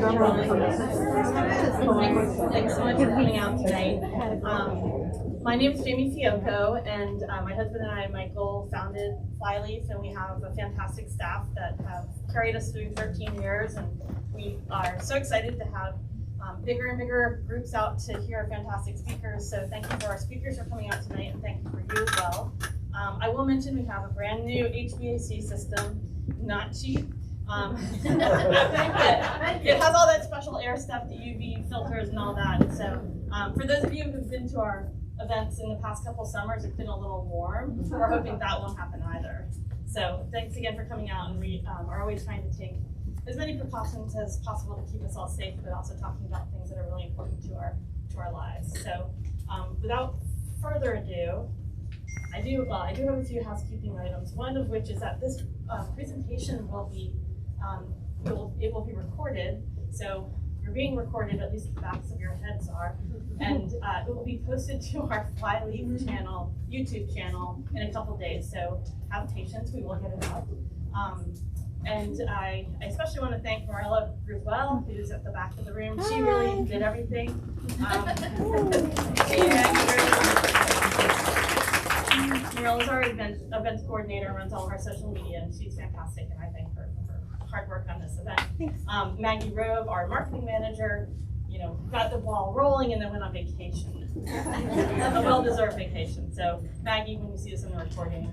Thanks so much for coming out tonight. My name is Jamie Fiocco, and my husband and I, Michael, founded Flyleaf, and we have a fantastic staff that have carried us through 13 years, and we are so excited to have bigger and bigger groups out to hear our fantastic speakers. So thank you for our speakers for coming out tonight, and thank you for you as well. I will mention we have a brand new HVAC system, not cheap. It has all that special air stuff, the UV filters and all that. And so for those of you who've been to our events in the past couple summers, it's been a little warm. We're hoping that won't happen either. So thanks again for coming out, and we are always trying to take as many precautions as possible to keep us all safe, but also talking about things that are really important to our lives. So without further ado, I do have a few housekeeping items. One of which is that this presentation will be it will be recorded, so you're being recorded, at least the backs of your heads are, and it will be posted to our Flyleaf channel, YouTube channel, in a couple days, so have patience, we will get it up. And I especially want to thank Marella Griswell, who's at the back of the room. She really did everything. Marella's our events coordinator and runs all of our social media, and she's fantastic, and I thank her for her hard work on this event. Maggie Rove, our marketing manager, got the ball rolling and then went on vacation. A well-deserved vacation. So Maggie, when you see this in the recording,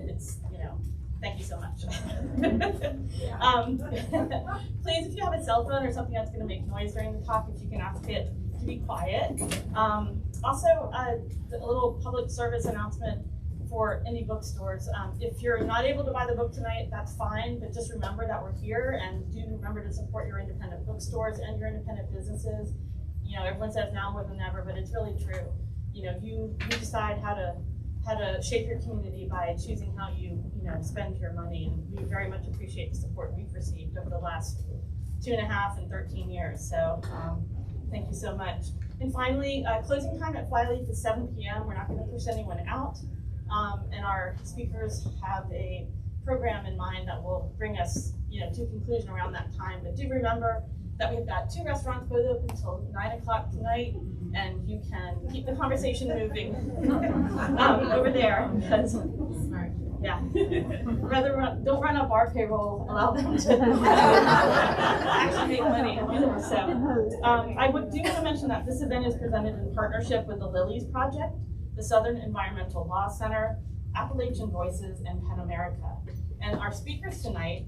it's, thank you so much. Please, if you have a cell phone or something that's going to make noise during the talk, if you can ask it to be quiet. Also, a little public service announcement for indie bookstores. If you're not able to buy the book tonight, that's fine, but just remember that we're here, and do remember to support your independent bookstores and your independent businesses. Everyone says now more than ever, but it's really true. You decide how to shape your community by choosing how you spend your money, and we very much appreciate the support we've received over the last 2.5 and 13 years. So thank you so much. And finally, closing time at Flyleaf is 7 p.m. We're not going to push anyone out. And our speakers have a program in mind that will bring us, to conclusion around that time. But do remember that we've got 2 restaurants both open until 9 o'clock tonight, and you can keep the conversation moving over there. Because, yeah, don't run a bar payroll. Allow them to actually make money. So I do want to mention that this event is presented in partnership with the Lilies Project, the Southern Environmental Law Center, Appalachian Voices, and PEN America. And our speakers tonight,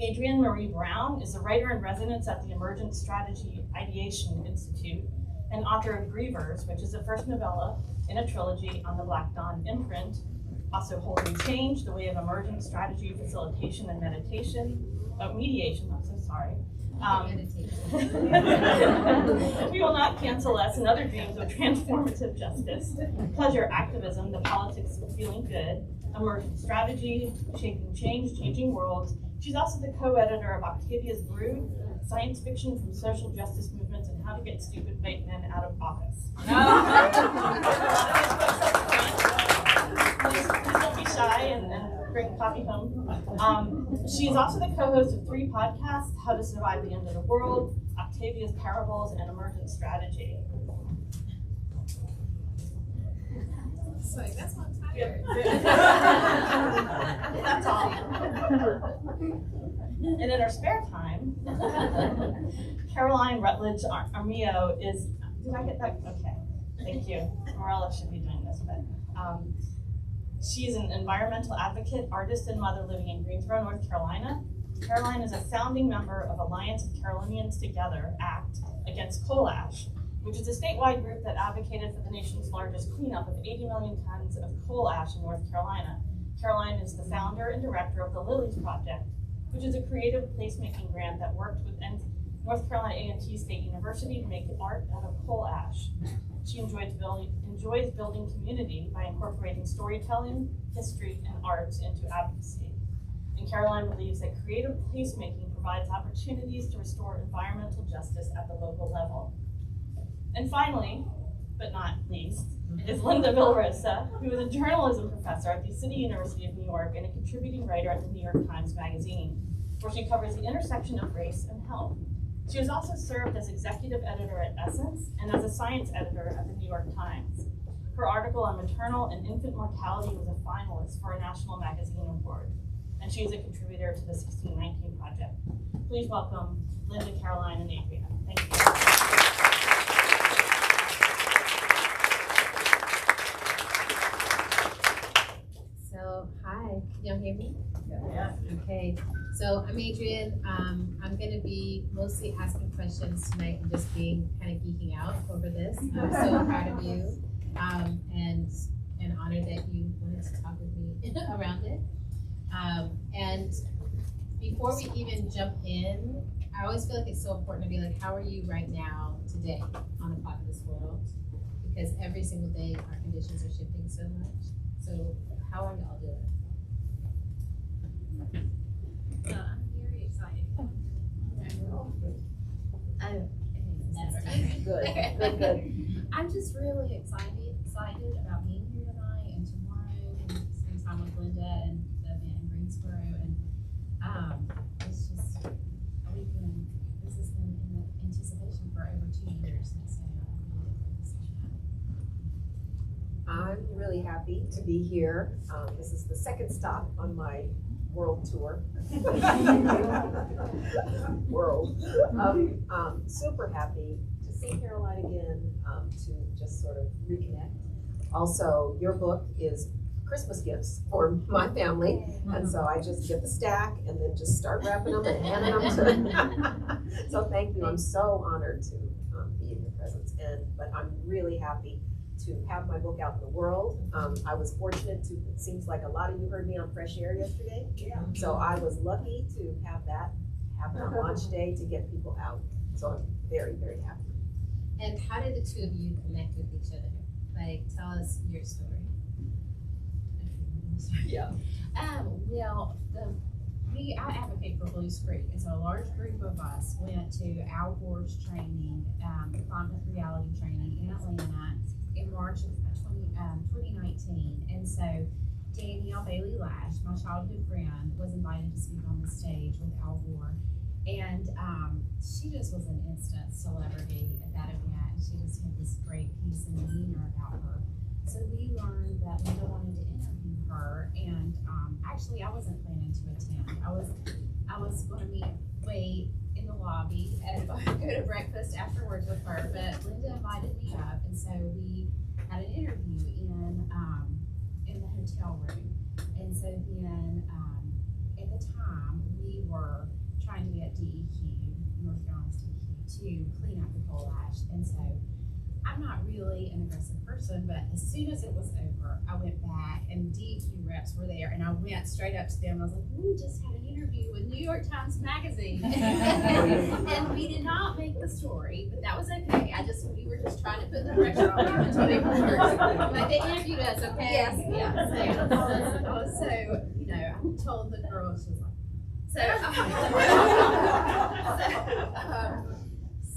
Adrienne Marie Brown is a writer-in-residence at the Emergent Strategy Ideation Institute and author of Grievers, which is the first novella in a trilogy on the Black Dawn imprint, also Holding Change, The Way of Emergent Strategy, Facilitation, and Mediation, Mediation, I'm so sorry. We Will Not Cancel Us and Other Dreams of Transformative Justice, Pleasure Activism, The Politics of Feeling Good, Emergent Strategy, Shaping Change, Changing Worlds. She's also the co-editor of Octavia's Brood, Science Fiction from Social Justice Movements and How to Get Stupid White Men Out of Office. Please don't be shy and bring coffee home. She's also the co-host of 3 podcasts, How to Survive the End of the World, Octavia's Parables, and Emergent Strategy. So that's what I'm tired. That's all. And in our spare time, Caroline Armjio is, did I get that? Okay, thank you. Marella should be doing this, but she's an environmental advocate, artist, and mother living in Greensboro, North Carolina. Caroline is a founding member of Alliance of Carolinians Together Act Against Coal Ash, which is a statewide group that advocated for the nation's largest cleanup of 80 million tons of coal ash in North Carolina. Caroline is the founder and director of the Lilies Project, which is a creative placemaking grant that worked with North Carolina A&T State University to make art out of coal ash. She enjoys building community by incorporating storytelling, history, and arts into advocacy. And Caroline believes that creative placemaking provides opportunities to restore environmental justice at the local level. And finally, but not least, is Linda Villarosa, who is a journalism professor at the City University of New York and a contributing writer at the New York Times Magazine, where she covers the intersection of race and health. She has also served as executive editor at Essence and as a science editor at the New York Times. Her article on maternal and infant mortality was a finalist for a national magazine award, and she is a contributor to the 1619 Project. Please welcome Linda, Caroline, and Adrienne. Thank you. So, hi, can y'all hear me? Yeah. Okay, so I'm Adrienne. I'm gonna be mostly asking questions tonight and just being kind of geeking out over this. I'm so proud of you, and honored that you wanted to talk with me around it. And before we even jump in, I always feel like it's so important to be like, how are you right now, today, on the clock of this world? Because every single day our conditions are shifting so much. So how are y'all doing? I'm very excited. Good. I'm just really excited about being here tonight and tomorrow and spending time with Linda and the event in Greensboro. And it's just a weekend. This has been in anticipation for over 2 years. And so I'm really happy to be here. This is the second stop on my world tour. Super happy to see Caroline again, to just sort of reconnect. Also, your book is Christmas gifts for my family, and so I just get the stack and then just start wrapping them and handing them to So thank you. I'm so honored to be in your presence, but I'm really happy to have my book out in the world. I was fortunate to, it seems like a lot of you heard me on Fresh Air yesterday. Yeah. So I was lucky to have that happen on launch day to get people out. So I'm very, very happy. And how did the two of you connect with each other? Like, tell us your story. Yeah. Well, I advocate for Blue Creek, and so a large group of us went to Al Gore's training, climate reality training in Atlanta in March of 2019. And so Danielle Bailey Lash, my childhood friend, was invited to speak on the stage with Al Gore. And she just was an instant celebrity at that event. She just had this great peace and demeanor about her. So we learned that Linda wanted to interview her, and actually I wasn't planning to attend. I was going to wait in the lobby and go to breakfast afterwards with her, but Linda invited me up, and so we had an interview in the hotel room. And so then at the time we were trying to get DEQ, North Carolina's DEQ, to clean up the coal ash, and so I'm not really an aggressive person, but as soon as it was over, I went back and DEQ reps were there, and I went straight up to them. I was like, we just had an interview with New York Times Magazine. And we did not make the story, but that was okay. We were just trying to put the pressure on them until they were like, they interviewed us, okay? Yes. Yeah. So, I told the girl, she was like,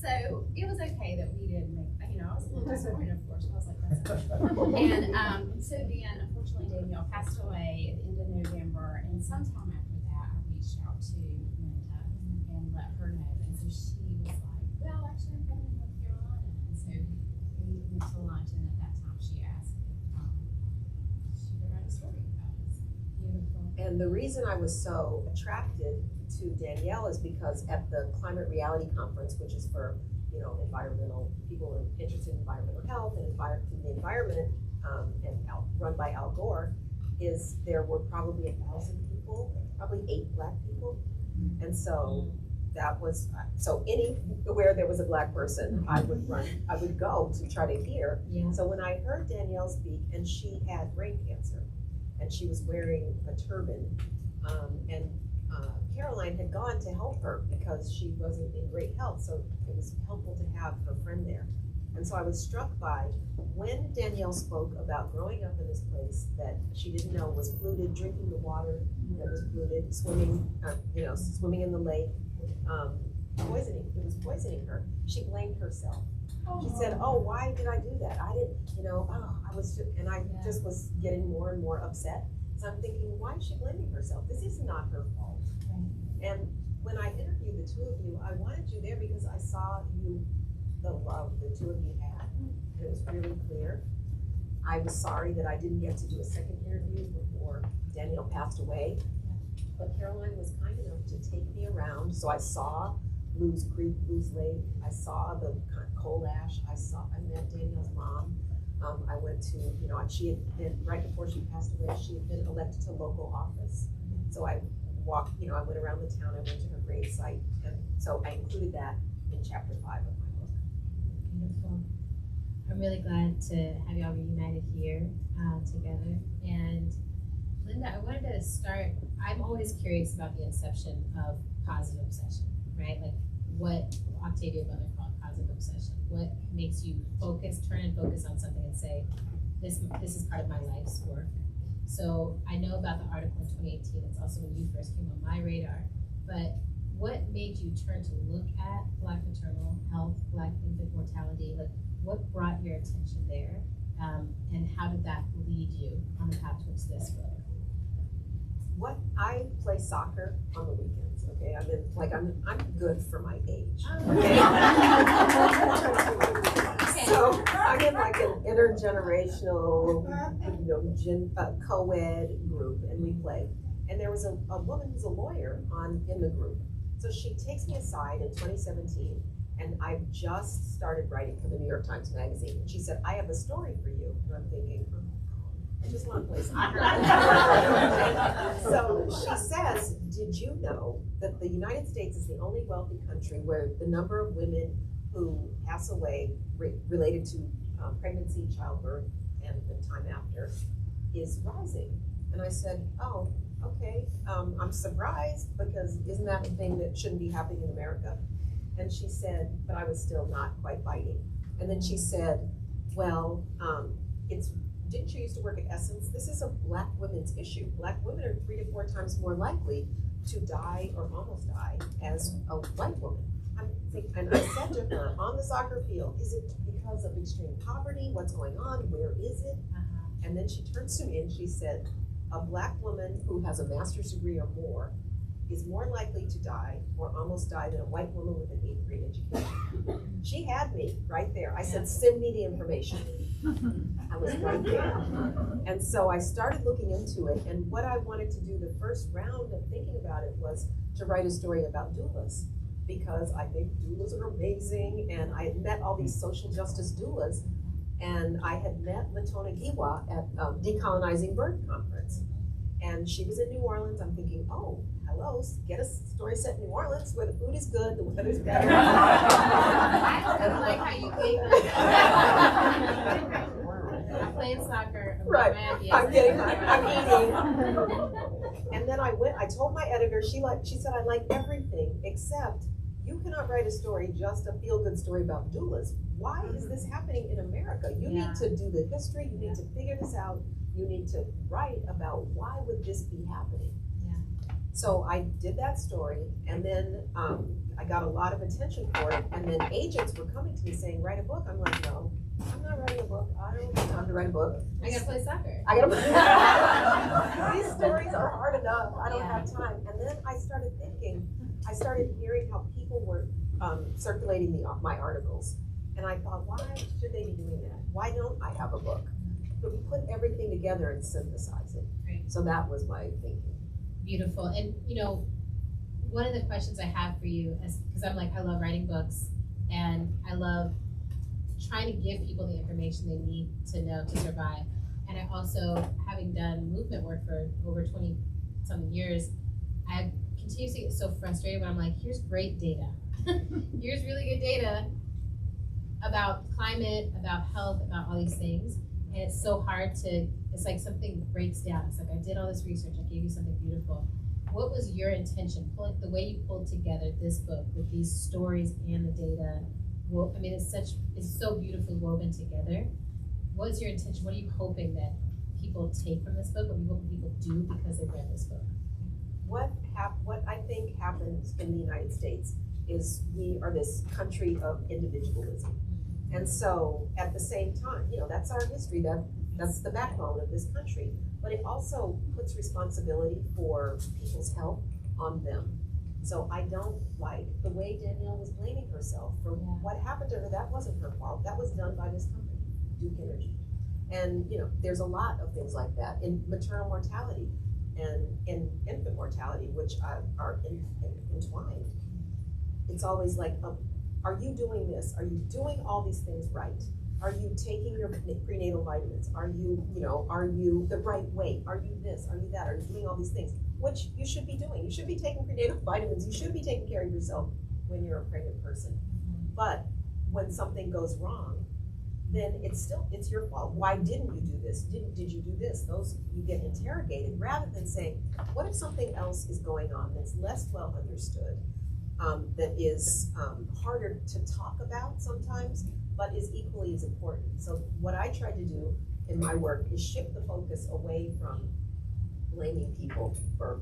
so it was okay that we didn't make, I was a little disappointed, of course, but I was like, that's okay. And so then, unfortunately, Danielle passed away at the end of November, and sometime after that, I reached out to Linda and let her know. And so she was like, well, actually, I'm coming to North Carolina. And so we went to lunch, and at that time, she asked if she could write a story about us. Beautiful. And the reason I was so attracted to Danielle is because at the Climate Reality Conference, which is for environmental people interested in environmental health and the environment, run by Al Gore, there were probably 1,000 people, probably 8 Black people, and so that was anywhere there was a Black person, I would go to try to hear. Yeah. So when I heard Danielle speak, and she had brain cancer, and she was wearing a turban, and Caroline had gone to help her because she wasn't in great health, so it was helpful to have her friend there. And so I was struck by when Danielle spoke about growing up in this place that she didn't know was polluted, drinking the water that was polluted, swimming in the lake, poisoning. It was poisoning her. She blamed herself. She said, "Oh, why did I do that? I didn't, just was getting more and more upset." So I'm thinking, why is she blaming herself? This is not her fault. And when I interviewed the two of you, I wanted you there because I saw the love the two of you had, and it was really clear. I was sorry that I didn't get to do a second interview before Danielle passed away, but Caroline was kind enough to take me around, so I saw Blues Creek, Blues Lake, I saw the coal ash, I met Danielle's mom. I went to, she had been, right before she passed away, she had been elected to local office. So I walked, I went around the town, I went to her grave site, and so I included that in chapter 5 of my book. Beautiful. I'm really glad to have y'all reunited here together. And Linda, I wanted to start, I'm always curious about the inception of positive obsession, right? Like what Octavia Butler called positive obsession. What makes you focus, turn and focus on something and say, this is part of my life's work. So I know about the article in 2018. It's also when you first came on my radar. But what made you turn to look at Black maternal health, Black infant mortality? Like, what brought your attention there? And how did that lead you on the path towards this book? I play soccer on the weekends, okay? I'm good for my age. Okay. So I'm in like an intergenerational, co-ed group, and we play. And there was a woman who's a lawyer in the group. So she takes me aside in 2017, and I just started writing for the New York Times Magazine. And she said, I have a story for you. And I'm thinking, I just want to play soccer. So she says, did you know that the United States is the only wealthy country where the number of women who pass away related to pregnancy, childbirth, and the time after is rising? And I said, oh, okay. I'm surprised because isn't that a thing that shouldn't be happening in America? And she said, but I was still not quite biting. And then she said, well, didn't you used to work at Essence? This is a Black women's issue. Black women are 3 to 4 times more likely to die or almost die as a white woman. And I said to her on the soccer field, is it because of extreme poverty? What's going on? Where is it? And then she turns to me and she said, a Black woman who has a master's degree or more is more likely to die or almost die than a white woman with an 8th grade education. She had me right there. I said, send me the information. I was right there. And so I started looking into it, and what I wanted to do the first round of thinking about it was to write a story about doulas, because I think doulas are amazing, and I had met all these social justice doulas, and I had met Latona Giwa at Decolonizing Birth Conference. And she was in New Orleans. I'm thinking, oh, hello, get a story set in New Orleans where the food is good, the weather's better. I like how you gave I'm playing soccer. Right. I'm eating. And then I told my editor, she said, I like everything except you cannot write a story, just a feel-good story about doulas. Why is this happening in America? You need to do the history, you need to figure this out. You need to write about why would this be happening. So I did that story, and then I got a lot of attention for it, and then agents were coming to me saying, write a book. I'm like, no, I'm not writing a book. I don't have time to write a book. I gotta play soccer. These stories are hard enough. I don't have time. And then I started hearing how people were circulating my articles. And I thought, why should they be doing that? Why don't I have a book? But we put everything together and synthesize it. Right. So that was my thinking. Beautiful. And one of the questions I have for you is, because I love writing books, and I love trying to give people the information they need to know to survive. And I also, having done movement work for over 20-something years, I continuously get so frustrated when I'm like, here's great data. Here's really good data about climate, about health, about all these things. And it's so hard it's like something breaks down. It's like, I did all this research, I gave you something beautiful. What was your intention, the way you pulled together this book with these stories and the data? Well, I mean, it's so beautifully woven together. What's your intention? What are you hoping that people take from this book? What are you hoping people do because they've read this book? What I think happens in the United States is we are this country of individualism. And so at the same time, that's our history, that's the backbone of this country, but it also puts responsibility for people's health on them. So I don't like the way Danielle was blaming herself for what happened to her. That wasn't her fault. That was done by this company, Duke Energy. And, you know, there's a lot of things like that in maternal mortality and in infant mortality, which are entwined. It's always like, are you doing this? Are you doing all these things right? Are you taking your prenatal vitamins? Are you the right weight? Are you this? Are you that? Are you doing all these things? Which you should be doing. You should be taking prenatal vitamins. You should be taking care of yourself when you're a pregnant person. But when something goes wrong, then it's your fault. Why didn't you do this? Did you do this? Those, you get interrogated rather than saying, what if something else is going on that's less well understood, that is harder to talk about sometimes, but is equally as important. So what I try to do in my work is shift the focus away from blaming people for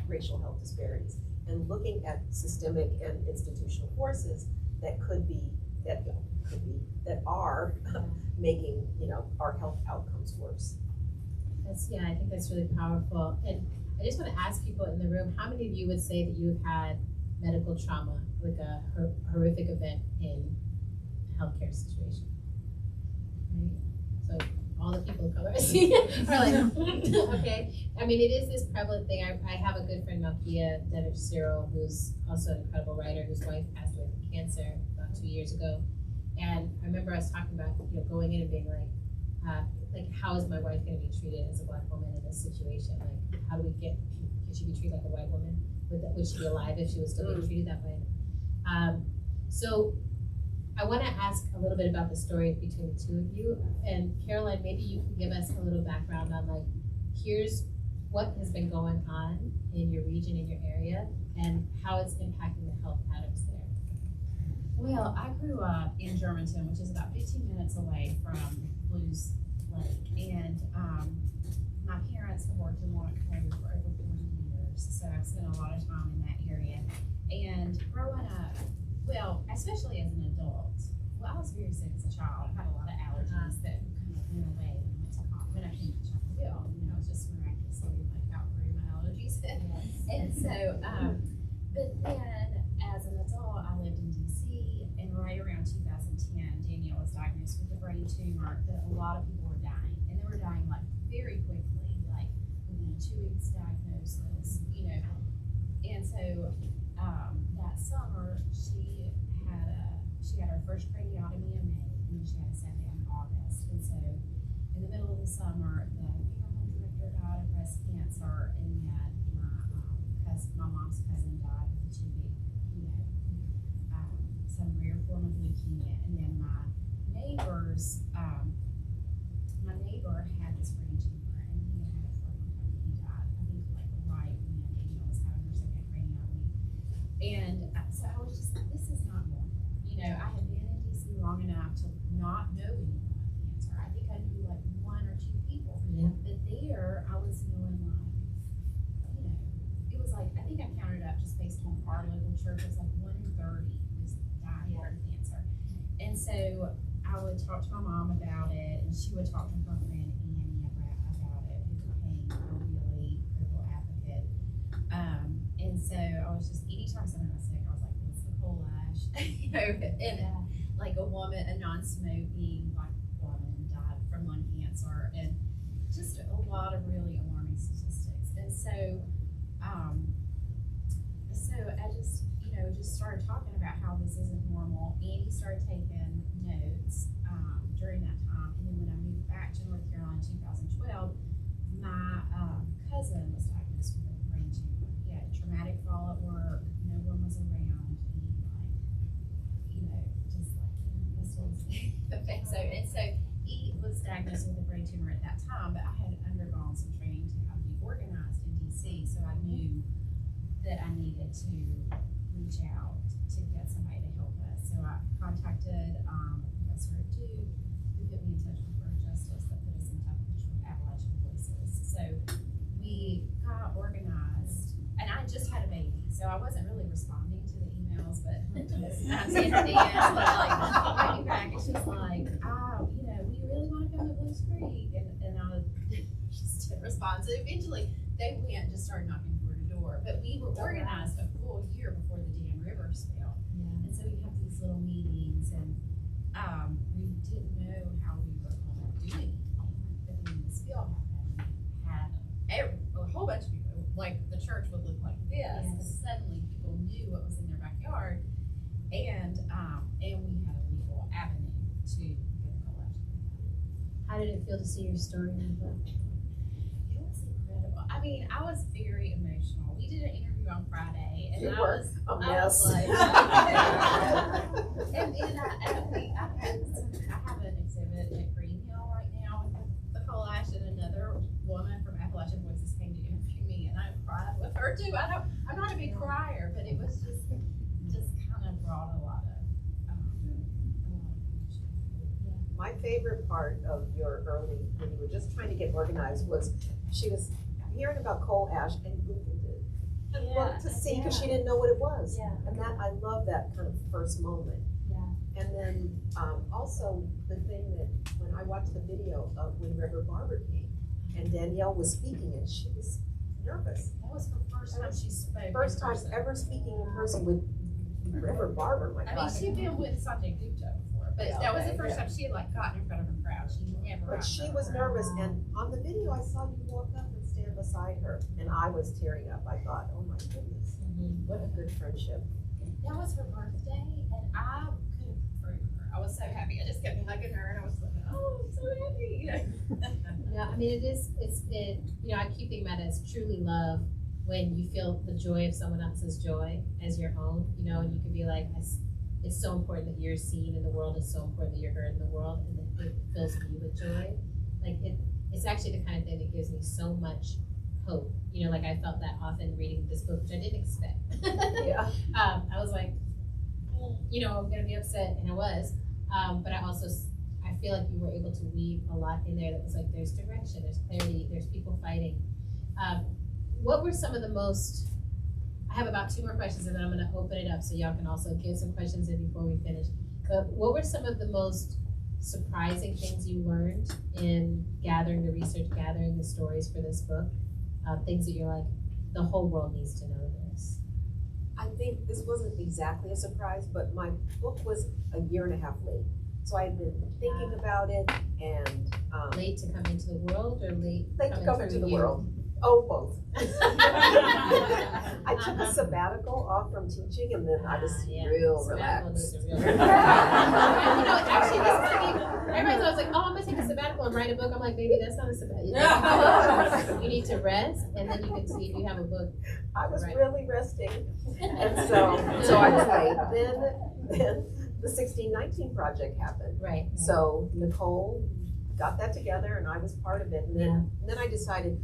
racial health disparities and looking at systemic and institutional forces that are making, our health outcomes worse. I think that's really powerful. And I just want to ask people in the room, how many of you would say that you've had medical trauma, like a horrific event in a healthcare situation? Right? So all the people of color I see are like, okay. I mean, it is this prevalent thing. I have a good friend, Malkia Devitt-Cyril, who's also an incredible writer, whose wife passed away from cancer about 2 years ago. And I remember us talking about, going in and being like, how is my wife going to be treated as a Black woman in this situation? Like, how do we could she be treated like a white woman? Would she be alive if she was still being treated that way? So I want to ask a little bit about the story between the two of you. And Caroline, maybe you can give us a little background on, like, here's what has been going on in your region, in your area, and how it's impacting the health patterns there. Well, I grew up in Germantown, which is about 15 minutes away from Blues Lake, and my parents have worked in Walnut Cove for over 40 years, so I've spent a lot of time in that area. And growing up, well, especially as an adult, I was very sick as a child. I had a lot of allergies that kind of went away when I came to Chapel Hill. I was just miraculously outgrew my allergies. And so, but then as an adult, I lived in DC, and right around 2010, Danielle was diagnosed with a brain tumor that a lot of people were dying, and they were dying like very quickly, like within a 2 weeks diagnosis, And so that summer, she had her first craniotomy in May, and then she had a second in August. And so in the middle of the summer, the funeral home director died of breast cancer, and then my mom's cousin died with a 2-week some rare form of leukemia. And then my neighbor had this brain tumor, and he had it for a long time. He died, I think, like right when Danielle was having her second craniotomy. And so I was just like, this is not normal. I had been in DC long enough to not know anyone with cancer. I think I knew like 1 or 2 people. Yeah. But there, I was knowing like, it was like, I think I counted up just based on our local church, it was like 1 in 30 was dying from cancer. And so I would talk to my mom about it, and she would talk to her friend Annie about it, who became a really critical advocate. And so I was just, anytime someone was sick, I was like, what's Nicole Ash? And like a non-smoking Black woman died from lung cancer, and just a lot of really alarming statistics. And so, I just, just started talking about how this isn't normal. Andy started taking notes during that time, and then when I moved back to North Carolina in 2012, my cousin was diagnosed with a brain tumor. He had a traumatic fall at work. No one was around. So he was diagnosed with a brain tumor at that time, but I had undergone some training to how to be organized in DC, so I knew that I needed to reach out to get somebody to help us. So I contacted a professor at Duke, who put me in touch with Bird Justice, that put us in touch with Appalachian Voices. So we got organized, and I just had a baby, so I wasn't really responding to the emails, but I'm saying her DMs, but like, writing back, and she's like, we really want to come to Blues Creek, and I was just didn't respond. So eventually they went and just started knocking door to door, before, but we were organized a full year before the damn river spill. Yeah. And so we'd have these little meetings and, we didn't know how we were gonna do anything. But then the spill happened, had a whole bunch of people, like the church would look like this, because suddenly people knew what was in their backyard. And we had a legal avenue to get a collection. How did it feel to see your story in the book? It was incredible. I mean, I was very emotional. We did an interview on Friday, and You I were was a I was mess. like, and I have an exhibit at Green Hill right now with the collage, and another woman from Appalachian Voices came to interview me, and I cried with her too. I'm not a big crier, but it was just kind of brought a lot of. My favorite part of your early, when you were just trying to get organized, was she was hearing about coal ash and Googled it. And looked to see, because she didn't know what it was. Yeah. And that, I love that kind of first moment. Yeah. And then, also the thing that, when I watched the video of when Reverend Barber came, and Danielle was speaking, and she was nervous. That was the first time she spoke. First in time person. ever speaking in person with Reverend Barber, my I mean, God. she'd been with Sanjay Gupta before, but Yeah, that was okay, the first yeah. time she had like gotten in front of a crowd. She never. But got in she front of was a crowd. nervous, and on the video, I saw you walk up and stand beside her, and I was tearing up. I thought, oh my goodness, what a good friendship. That was her birthday, and I couldn't prove her. I was so happy. I just kept hugging her, and I was like, oh, I'm so happy. Yeah, I mean, I keep thinking about it as truly love when you feel the joy of someone else's joy as your own, and you can be like, it's so important that you're seen in the world, it's so important that you're heard in the world, and that it fills me with joy. Like, it's actually the kind of thing that gives me so much hope. Like I felt that often reading this book, which I didn't expect. Yeah. I was like, I'm gonna be upset, and I was. But I feel like you were able to weave a lot in there that was like, there's direction, there's clarity, there's people fighting. What were some of the most, I have about 2 more questions and then I'm gonna open it up so y'all can also give some questions in before we finish. But what were some of the most surprising things you learned in gathering the research, gathering the stories for this book? Things that you're like, the whole world needs to know this. I think this wasn't exactly a surprise, but my book was a year and a half late. So I had been thinking about it, and Late to come into the world or late to come into the you? world. Oh, both. I took a sabbatical off from teaching, and then I was real Sabbatical relaxed. needs a real actually, this might be, everybody's always like, oh, I'm gonna take a sabbatical and write a book. I'm like, baby, that's not a sabbatical. You need to rest, and then you can see if you have a book. I was Right. really resting, and so I was late. Then the 1619 project happened. Right. So Nicole got that together, and I was part of it. And then I decided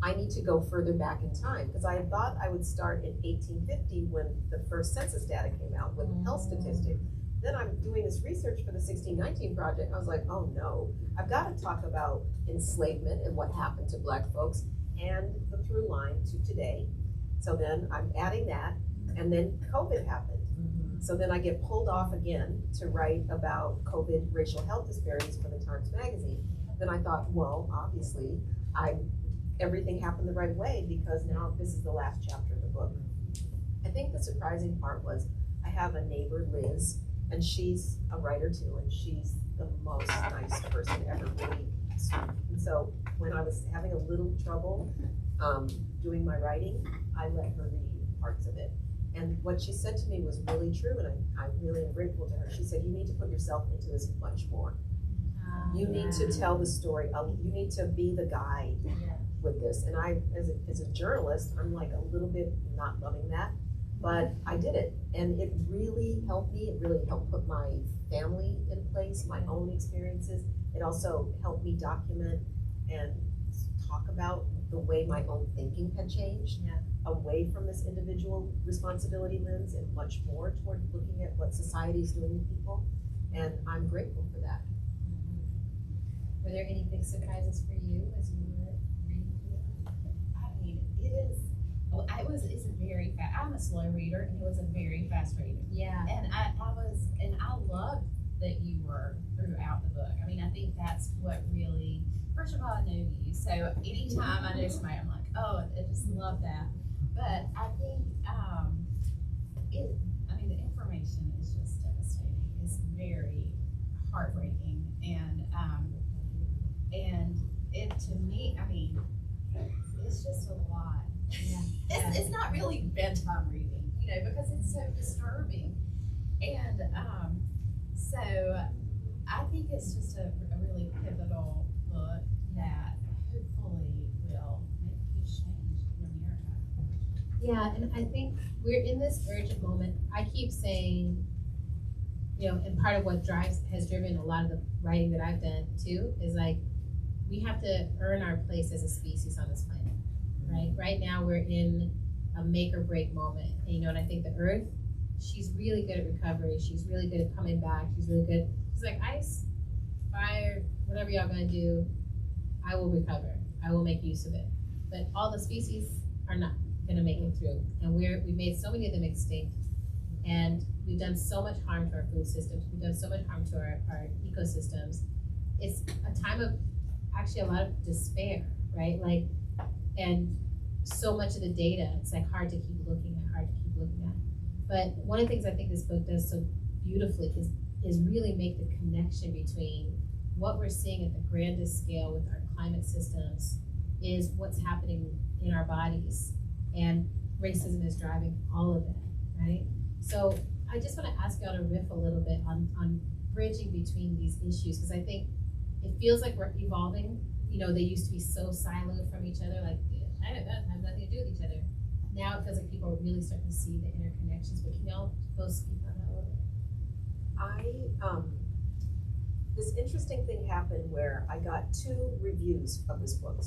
I need to go further back in time, because I had thought I would start in 1850 when the first census data came out with health statistics. Then I'm doing this research for the 1619 project. I was like, oh no, I've got to talk about enslavement and what happened to Black folks and the through line to today. So then I'm adding that, and then COVID happened. So then I get pulled off again to write about COVID racial health disparities for the Times Magazine. Then I thought, well, obviously, everything happened the right way, because now this is the last chapter of the book. I think the surprising part was I have a neighbor, Liz, and she's a writer too, and she's the most nice person ever, really sweet. And so when I was having a little trouble doing my writing, I let her read parts of it. And what she said to me was really true, and I really am grateful to her. She said, you need to put yourself into this much more. You need to tell the story. You need to be the guide with this. And I, as a journalist, I'm like a little bit not loving that, but I did it. And it really helped me. It really helped put my family in place, my own experiences. It also helped me document and talk about the way my own thinking had changed, away from this individual responsibility lens and much more toward looking at what society is doing to people. And I'm grateful for that. Were there any big surprises for you as you were reading through it? I mean, it's very fast. I'm a slow reader, and it was a very fast reader. Yeah. And I loved that you were throughout the book. I mean, I think that's what really, first of all, I know you. So anytime I know somebody, I'm like, oh, I just love that. But I think, the information is just devastating. It's very heartbreaking, and it, to me, it's just a lot. Yeah. It's not really bedtime reading, because it's so disturbing. And so I think it's just a really pivotal book that hopefully will make a huge change in America. Yeah, and I think we're in this urgent moment. I keep saying, and part of what has driven a lot of the writing that I've done too, is like, we have to earn our place as a species on this planet, right? Right now we're in a make or break moment, and I think the Earth, she's really good at recovery. She's really good at coming back. She's really good. She's like, ice, fire, whatever y'all gonna do, I will recover. I will make use of it. But all the species are not gonna make it through, and we've made so many of them extinct, and we've done so much harm to our food systems. We've done so much harm to our ecosystems. It's a time of actually a lot of despair, right? Like, and so much of the data, it's like hard to keep looking at. But one of the things I think this book does so beautifully is really make the connection between what we're seeing at the grandest scale with our climate systems is what's happening in our bodies, and racism is driving all of it, right? So I just want to ask y'all to riff a little bit on bridging between these issues, because I think it feels like we're evolving. They used to be so siloed from each other, like, that have nothing to do with each other. Now it feels like people are really starting to see the interconnections. But can y'all both speak on that a little bit? This interesting thing happened where I got 2 reviews of this book,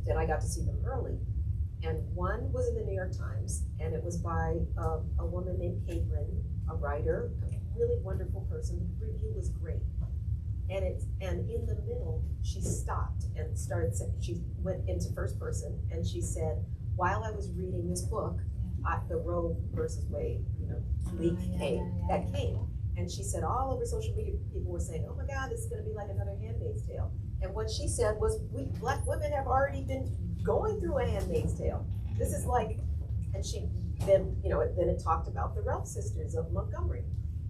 that I got to see them early. And one was in the New York Times, and it was by a woman named Caitlin, a writer, a really wonderful person. The review was great. And in the middle, she stopped and she went into first person, and she said, while I was reading this book, the Roe versus Wade, leak came. And she said all over social media, people were saying, oh my God, this is gonna be like another Handmaid's Tale. And what she said was, we Black women have already been going through a Handmaid's Tale. This is like, and then it talked about the Ralph sisters of Montgomery.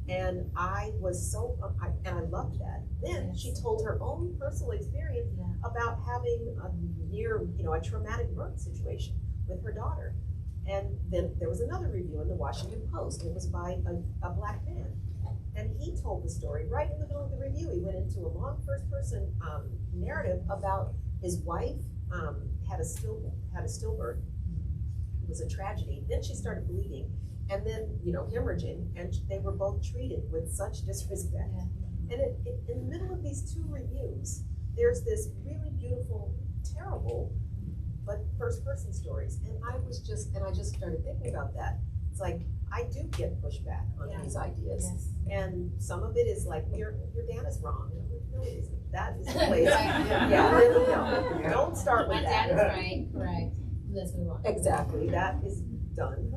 And I was and I loved that. Then she told her own personal experience about having a traumatic birth situation with her daughter. And then there was another review in the Washington Post, and it was by a Black man. And he told the story right in the middle of the review. He went into a long first-person narrative about his wife had a stillbirth. It was a tragedy. Then she started bleeding, and then hemorrhaging, and they were both treated with such disrespect. And in the middle of these 2 reviews, there's this really beautiful, terrible, but first-person stories. And I just started thinking about that. It's like, I do get pushback on these ideas. Yes. And some of it is like, your dad is wrong. No, it isn't. That is the place. No. Don't start with that. My dad is right, correct. Let's move on. Exactly, that is done.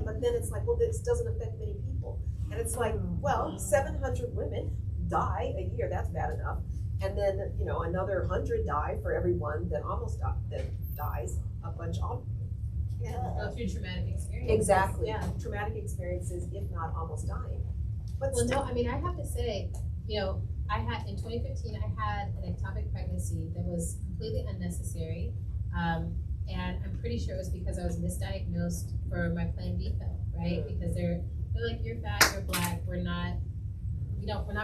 But then it's like, well, this doesn't affect many people. And it's like, well, 700 women die a year, that's bad enough. And then, another 100 die for everyone that dies, a bunch of Go through traumatic experiences. Exactly. Yeah. Traumatic experiences, if not almost dying. But I have to say, in 2015, I had an ectopic pregnancy that was completely unnecessary. And I'm pretty sure it was because I was misdiagnosed for my Plan B pill, right? Because they're like, you're fat, you're Black, we're not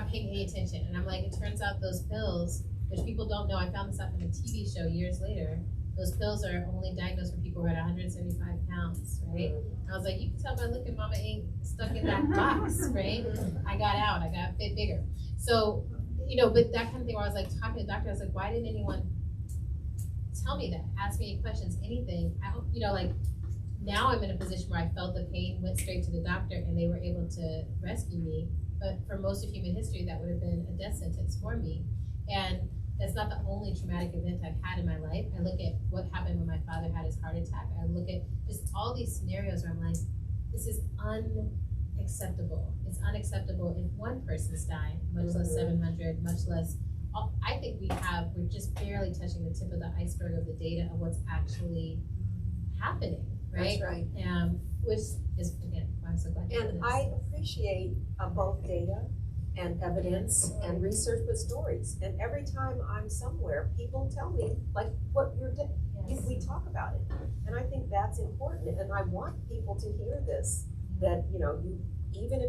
paying any attention. And I'm like, it turns out those pills, which people don't know, I found this out in a TV show years later, those pills are only diagnosed for people who are at 175 pounds, right? I was like, you can tell by looking, mama ain't stuck in that box, right? I got out, I got a bit bigger. So, but that kind of thing where I was like talking to the doctor, I was like, why didn't anyone tell me that? Ask me any questions, anything. Now I'm in a position where I felt the pain, went straight to the doctor, and they were able to rescue me. But for most of human history, that would have been a death sentence for me. And that's not the only traumatic event I've had in my life. I look at what happened when my father had his heart attack. I look at just all these scenarios where I'm like, this is unacceptable. It's unacceptable if one person's dying, much less 700, much less. I think we're just barely touching the tip of the iceberg of the data of what's actually happening, right? That's right. Which is, again, I'm so glad. you And did I this. appreciate both data and evidence and research with stories. And every time I'm somewhere, people tell me, like, what you're doing. Yes. We talk about it. And I think that's important. And I want people to hear this, that, you know, even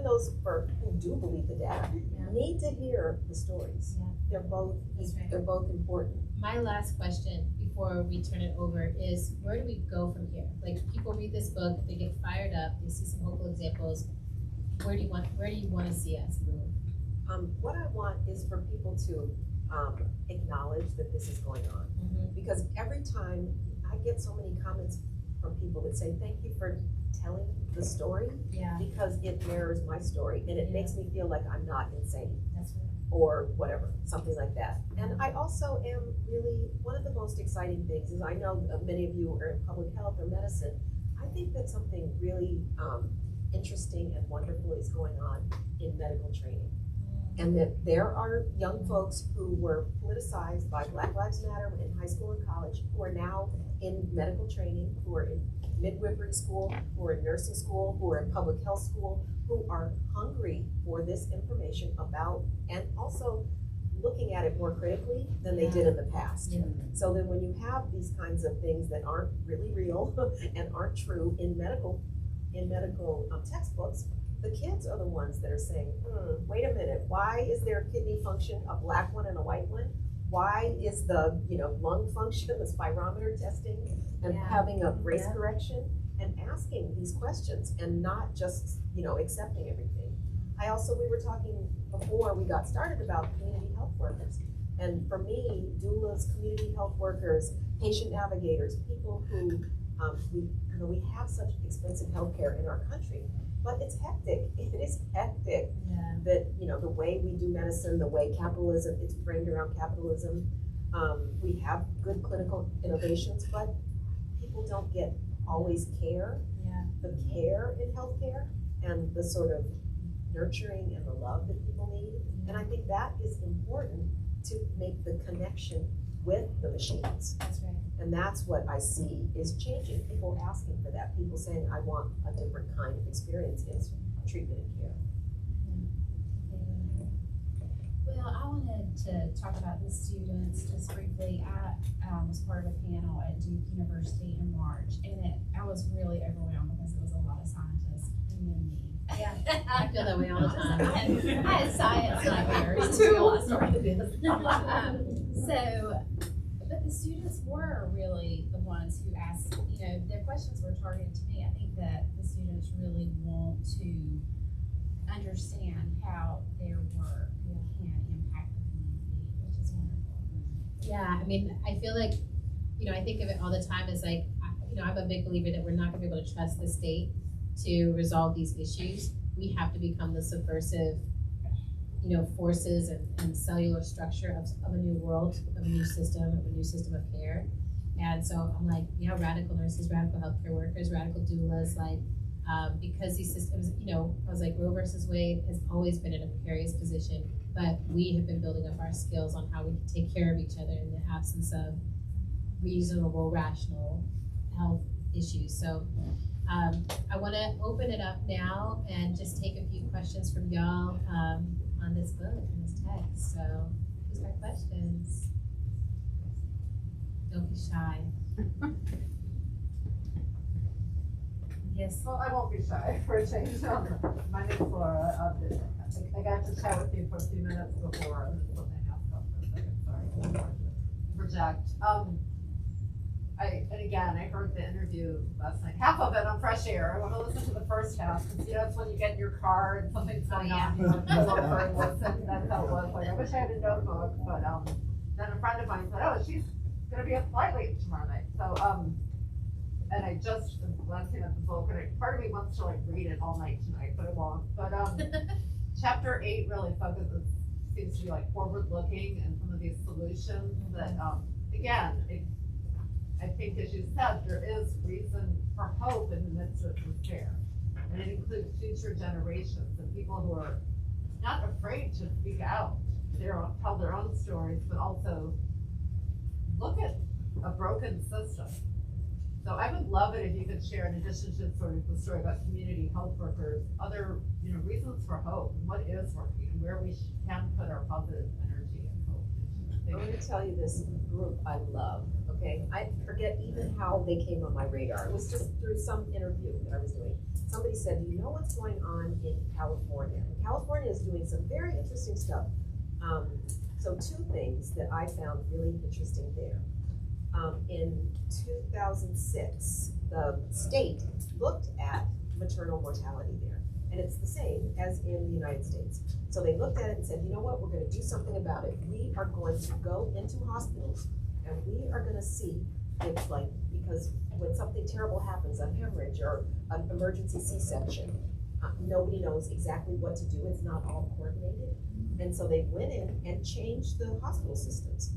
those who do believe the data, Yeah. need to hear the stories. Yeah. They're both, That's right. they're both important. My last question before we turn it over is, where do we go from here? Like, people read this book, they get fired up, they see some hopeful examples. Where do you want to see us move? What I want is for people to acknowledge that this is going on. Because every time I get so many comments from people that say, thank you for telling the story, Yeah, because it mirrors my story and it Yeah. makes me feel like I'm not insane that's right. or whatever, something like that. And I also am really, one of the most exciting things is, I know many of you are in public health or medicine. I think that something really interesting and wonderful is going on in medical training. And that there are young folks who were politicized by Black Lives Matter in high school and college, who are now in medical training, who are in midwifery school, who are in nursing school, who are in public health school, who are hungry for this information about, and also looking at it more critically than they did in the past. Yeah. So then when you have these kinds of things that aren't really real and aren't true in medical textbooks, the kids are the ones that are saying, wait a minute, why is there a kidney function, a black one and a white one? Why is the, lung function, the spirometer testing, and Yeah. having a race Yeah. correction, and asking these questions and not just, accepting everything. We were talking before we got started about community health workers. And for me, doulas, community health workers, patient navigators, people who, we have such expensive healthcare in our country, but it's hectic. It is hectic Yeah. that, the way we do medicine, the way capitalism, it's framed around capitalism. We have good clinical innovations, but people don't get always care, Yeah. the care in healthcare and the sort of nurturing and the love that people need. And I think that is important to make the connection with the machines. That's right. And that's what I see is changing. People asking for that. People saying, I want a different kind of experience in treatment and care. Well, I wanted to talk about the students just briefly. I was part of a panel at Duke University in March, and I was really overwhelmed because it was a lot of scientists and then me. Yeah. I feel that way all the time. And I had science nightmares Me too. until I started this. But the students were really the ones who asked, their questions were targeted to me. I think that the students really want to understand how their work can impact the community, which is wonderful. Yeah, I mean, I feel like, I think of it all the time as like, I'm a big believer that we're not gonna be able to trust the state to resolve these issues. We have to become the subversive, forces and cellular structure of a new world, of a new system of care. And so I'm like, radical nurses, radical healthcare workers, radical doulas, like, because these systems, I was like, Roe versus Wade has always been in a precarious position, but we have been building up our skills on how we can take care of each other in the absence of reasonable, rational health issues. So I want to open it up now and just take a few questions from y'all on this book and this text. So who's got questions? Don't be shy. Yes. Well, I won't be shy for a change. My name's Laura. I got to chat with you for a few minutes before. Something else up for a second. Sorry. Project. And again, I heard the interview last night. Half of it on Fresh Air. I want to listen to the first half because that's when you get in your car and something's going on. You want to pull over and listen. That's how it was. Like, I wish I had a notebook, but then a friend of mine said, "Oh, she's going to be at Flyleaf tomorrow night." So and I just glancing at the book, and part of me wants to read it all night tonight, but it won't. But chapter 8 really seems to be forward-looking and some of these solutions that, again, I think, as you said, there is reason for hope in the midst of despair, and it includes future generations and people who are not afraid to speak out, tell their own stories, but also look at a broken system So I would love it if you could share, in addition to sort of the story about community health workers, other, reasons for hope. What is working and where we can put our positive energy and hope. I'm going to tell you this group I love, okay? I forget even how they came on my radar. It was just through some interview that I was doing. Somebody said, do you know what's going on in California? And California is doing some very interesting stuff. So two things that I found really interesting there. In 2006, the state looked at maternal mortality there, and it's the same as in the United States. So they looked at it and said, you know what, we're gonna do something about it. We are going to go into hospitals and we are gonna see if because when something terrible happens, a hemorrhage or an emergency C-section, nobody knows exactly what to do. It's not all coordinated. And so they went in and changed the hospital systems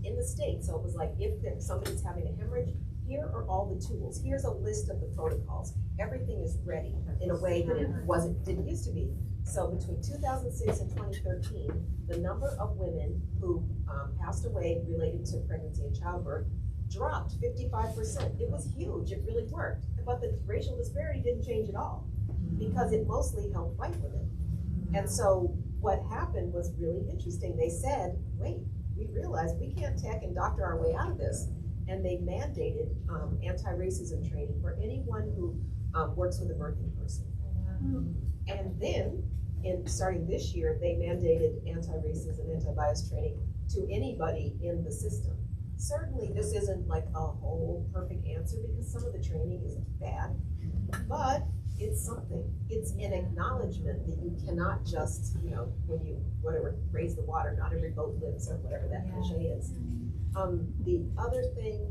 in the state. So it was like, if somebody's having a hemorrhage, here are all the tools. Here's a list of the protocols. Everything is ready in a way that it didn't used to be. So between 2006 and 2013, the number of women who passed away related to pregnancy and childbirth dropped 55%. It was huge, it really worked. But the racial disparity didn't change at all because it mostly helped white women. And so what happened was really interesting. They said, wait, we realized we can't tech and doctor our way out of this. And they mandated anti-racism training for anyone who works with a birthing person. And then, starting this year, they mandated anti-racism, anti-bias training to anybody in the system. Certainly, this isn't like a whole perfect answer because some of the training is bad, but it's something. It's an acknowledgement that you cannot just, when you, raise the water, not every boat lives, or whatever that cliche is. The other thing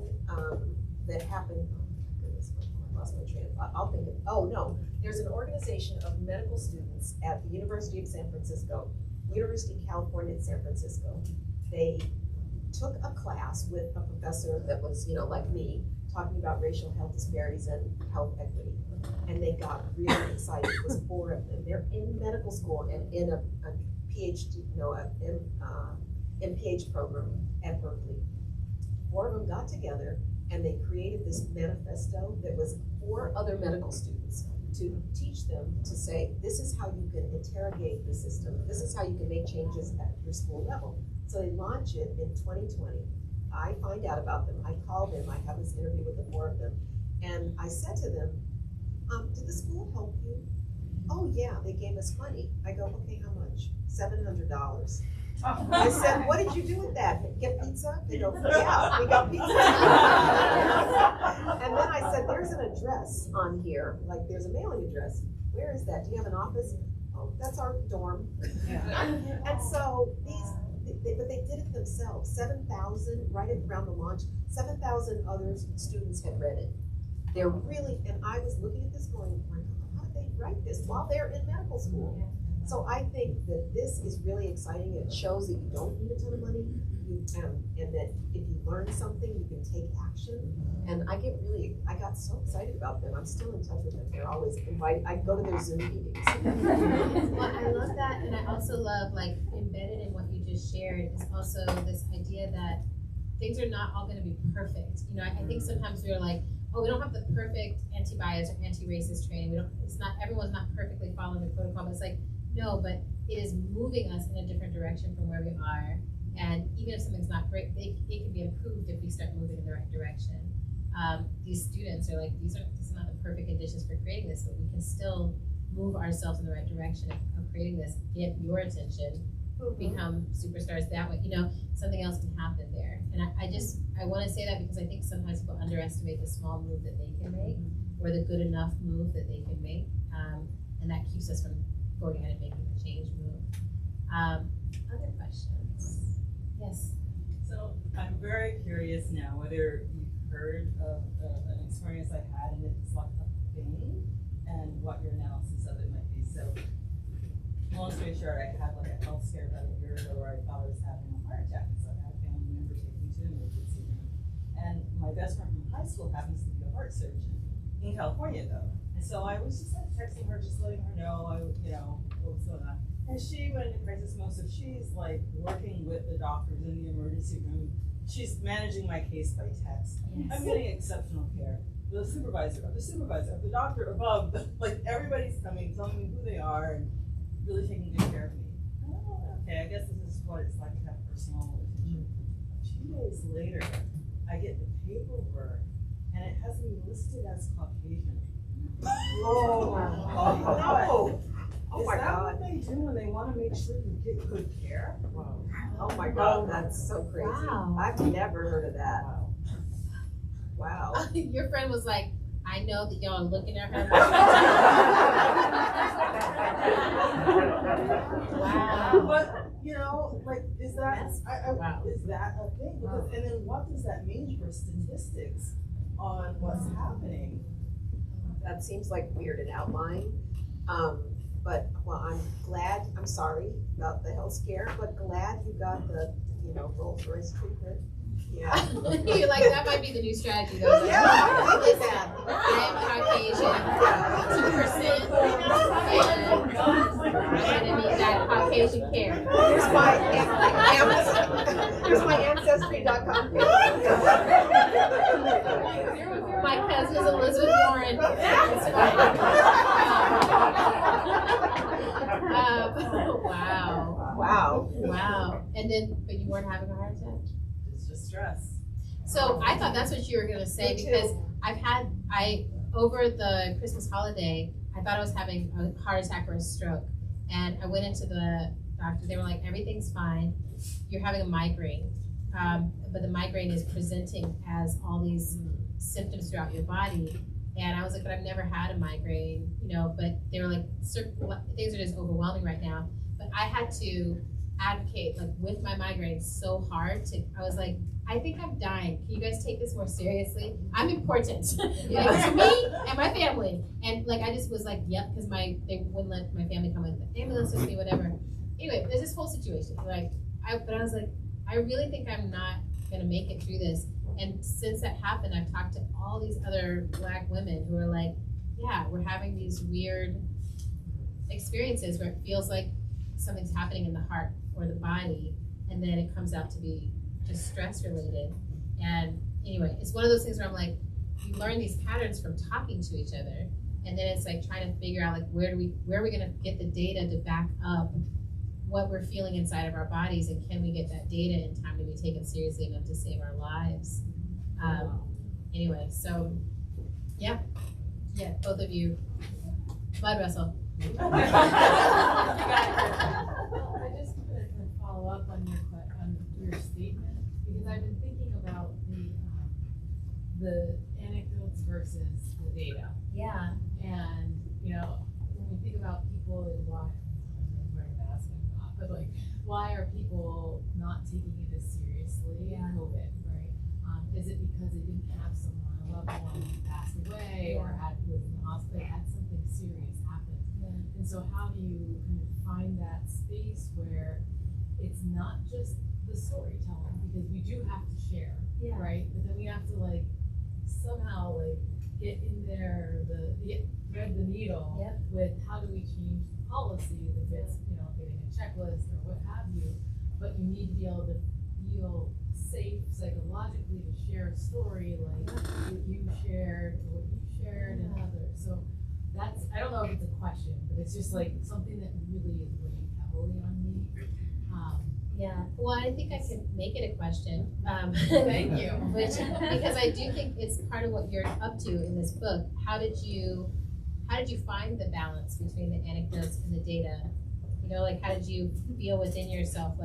that happened, oh goodness, I lost my train of thought. I'll think of, oh no, there's an organization of medical students at the University of San Francisco, University of California at San Francisco. They took a class with a professor that was, like me, talking about racial health disparities and health equity. And they got really excited. It was 4 of them. They're in medical school and in a PhD, MPH program at Berkeley. 4 of them got together and they created this manifesto that was for other medical students to teach them to say, this is how you can interrogate the system. This is how you can make changes at your school level. So they launch it in 2020. I find out about them. I call them. I have this interview with the 4 of them. And I said to them, did the school help you? Oh yeah, they gave us money. I go, okay, how much? $700. I said, what did you do with that? Get pizza? They go, yeah, we got pizza. And then I said, there's an address on here, like there's a mailing address. Where is that? Do you have an office? Oh, that's our dorm. And so but they did it themselves. 7,000, right around the launch, 7,000 other students had read it. They're really, and I was looking at this going, how did they write this while they're in medical school? So I think that this is really exciting. It shows that you don't need a ton of money, and that if you learn something, you can take action. And I got so excited about them. I'm still in touch with them. They're always invited. I go to their Zoom meetings. Well, I love that, and I also love, embedded in what you just shared is also this idea that things are not all going to be perfect. I think sometimes we're like, oh, we don't have the perfect anti-bias or anti-racist training. Everyone's not perfectly following the protocol, but it's like, no, but it is moving us in a different direction from where we are. And even if something's not great, it can be improved if we start moving in the right direction. These students are like, this is not the perfect conditions for creating this, but we can still move ourselves in the right direction of creating this, get your attention, become superstars that way. Something else can happen there. And I want to say that because I think sometimes people underestimate the small move that they can make or the good enough move that they can make. And that keeps us from going ahead and making the change move. Other questions? Yes. So I'm very curious now whether you've heard of an experience I had and it's like a thing and what your analysis of it might be. So long story short, I had a health scare about a year ago where I thought I was having a heart attack. So I had a family member take me to an emergency room. And my best friend from high school happens to be a heart surgeon in California though. And so I was just texting her, just letting her know, what's going on. And she went into crisis mode, so she's working with the doctors in the emergency room she's managing my case by text. I'm getting exceptional care. The supervisor of the doctor above, like everybody's coming, telling me who they are and really taking good care of me. Oh, okay, I guess this is what it's like to have personal attention. 2 days later, I get the paperwork and it has me listed as Caucasian. Oh, no. Oh my Is that God. what they do when they want to make sure you get good care? Oh my God, that's so crazy. Wow. I've never heard of that. Wow. Your friend was like, I know that y'all are looking at her. Wow. But you know, like, is that Wow. is that a thing? Because, and then what does that mean for statistics on what's happening? That seems like weird and outlying. But well, I'm sorry about the health scare, but glad you got the, Rolls Royce treatment. Yeah. You're like, that might be the new strategy though. Like, Yeah, I like that. I am Caucasian, 2%, and I'm gonna need that Caucasian care. Here's my ancestry.com. My cousin is Elizabeth Warren. It's fine. Wow. Wow. And then, but you weren't having a heart attack? It's just stress. So I thought that's what you were gonna say, Me too. because over the Christmas holiday, I thought I was having a heart attack or a stroke. And I went into the doctor, they were like, everything's fine, you're having a migraine. But the migraine is presenting as all these symptoms throughout your body. And I was like, but I've never had a migraine, but they were like, certain things are just overwhelming right now. But I had to advocate with my migraine so hard I was like, I think I'm dying. Can you guys take this more seriously? I'm important. To me and my family. And I just was like, yep, because they wouldn't let my family come in the ambulance with me, whatever. Anyway, there's this whole situation. But I was like, I really think I'm not gonna make it through this. And since that happened, I've talked to all these other Black women who are like, yeah, we're having these weird experiences where it feels like something's happening in the heart or the body, and then it comes out to be just stress related. And anyway, it's one of those things where I'm like, you learn these patterns from talking to each other, and then it's like trying to figure out where are we gonna get the data to back up what we're feeling inside of our bodies, and can we get that data in time to be taken seriously enough to save our lives? Anyway, so yeah, both of you, blood vessel. I just wanted to follow up on your statement, because I've been thinking about the anecdotes versus the data. Yeah. And when we think about people and why I'm wearing a mask and not, but why are people not taking it as seriously in COVID, right? Is it because they didn't have someone, a loved one who passed away or was in the hospital, had something serious happen? And so how do you kind of find that space where it's not just the storytelling, because we do have to share, right? But then we have to somehow get in there, thread the needle with how do we change the policy if it's getting a checklist or what have you. But you need to be able to feel safe psychologically to share a story like what you shared or what you shared and others. So that's, I don't know if it's a question, but it's just something that really is weighing heavily on me. Well, I think I can make it a question. Thank you. Because I do think it's part of what you're up to in this book. How did you find the balance between the anecdotes and the data? How did you feel within yourself,